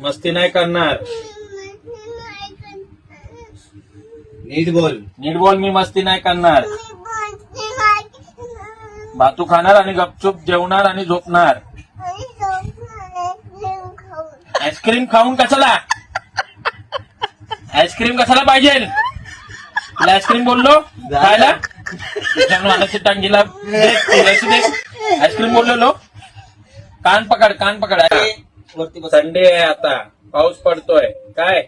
मस्ती नाही करणार. नीट बोल. नीट बोल. मी मस्ती नाही करणार. भातू खाणार आणि गपचूप जेवणार आणि झोपणार. आईस्क्रीम खाऊन कशाला? आईस्क्रीम कशाला पाहिजे? तुला आईस्क्रीम बोललो खायला? मानाची टांगीला आईस्क्रीम बोललो. कान पकड, कान पकड. वरती बस. संडे आहे आता, पाऊस पडतोय. काय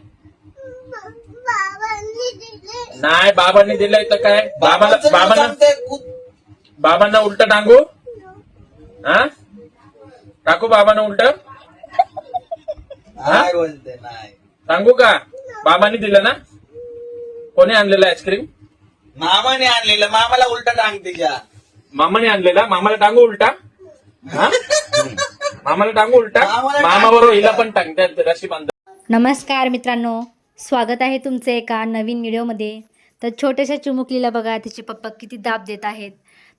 नाही बाबांनी दिलंय तर काय? बाबांना उलट टांगू? हा टाकू बाबांना उलट? काय बोलते नाही. सांगू का? बाबांनी दिलं ना? कोणी आणलेलं आईस्क्रीम? मामाने आणलेलं. मामाला उलटा टांग तिच्या. मामाने आणलेला. मामाला टांगू उलटा? हा मामाला टांगू उलटा? मामाला मामा बरोबर हिला पण टांगतात रशी बांध. नमस्कार मित्रांनो, स्वागत आहे तुमचे एका नवीन व्हिडिओमध्ये. तर छोट्याशा चिमुकलीला बघा, तिचे पप्पा किती दाब देत आहेत.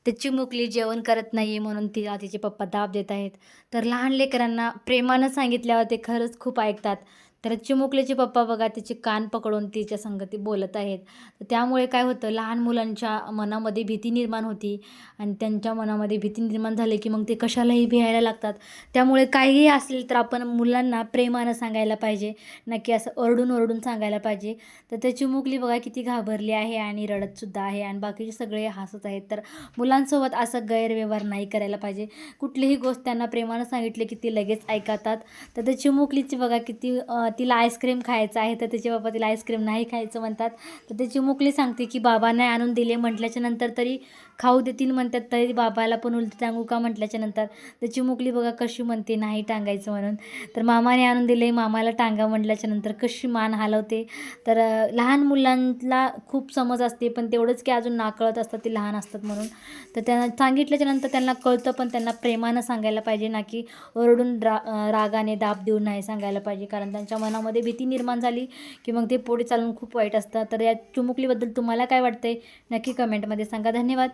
ते चिमुकली जेवण करत नाही म्हणून तिचे पप्पा दाब देत आहेत. तर लहान लेकरांना प्रेमानं सांगितल्यावर ते खरंच खूप ऐकतात. तर चिमुकलीचे पप्पा बघा, तिचे कान पकडून तिच्या संगती बोलत आहेत. तर त्यामुळे काय होतं, लहान मुलांच्या मनामध्ये भीती निर्माण होती आणि त्यांच्या मनामध्ये भीती निर्माण झाली की मग ते कशालाही भियायला लागतात. त्यामुळे काहीही असेल तर आपण मुलांना प्रेमानं सांगायला पाहिजे, नक्की असं ओरडून ओरडून सांगायला पाहिजे. तर ते चिमुकली बघा किती घाबरली आहे आणि रडतसुद्धा आहे आणि बाकीचे सगळे हसत आहेत. तर मुलांसोबत असं गैरव्यवहार नाही करायला पाहिजे. कुठलीही गोष्ट त्यांना प्रेमानं सांगितले की ती लगेच ऐकतात. तर ते चिमुकलीची बघा किती तिला आईस्क्रीम खायचं आहे, तर तिचे बाबा तिला आईस्क्रीम नाही खायचं म्हणतात. तर ती चिमुकली सांगते की बाबांनी आणून दिले म्हटल्याच्या नंतर तरी खाऊ देतील म्हणतात, तरी बाबाला पण उलटी टांगू का म्हटल्याच्या नंतर. तर चिमुकली बघा कशी म्हणते नाही टांगायचं म्हणून. तर मामाने आणून दिले, मामाला टांगा म्हटल्याच्या नंतर कशी मान हलवते. तर लहान मुलांना खूप समज असते, पण तेवढंच की अजून नाकळत असतात, ते लहान असतात म्हणून. तर त्यांना सांगितल्याच्या नंतर त्यांना कळतं, पण त्यांना प्रेमानं सांगायला पाहिजे, ना की ओरडून रागाने दाब देऊन नाही सांगायला पाहिजे. कारण त्यांच्या मनामध्ये भीती निर्माण झाली की मग ते पुढे चालून खूप वाईट असतं. तर या चिमुकलीबद्दल तुम्हाला काय वाटतंय नक्की कमेंटमध्ये सांगा. धन्यवाद.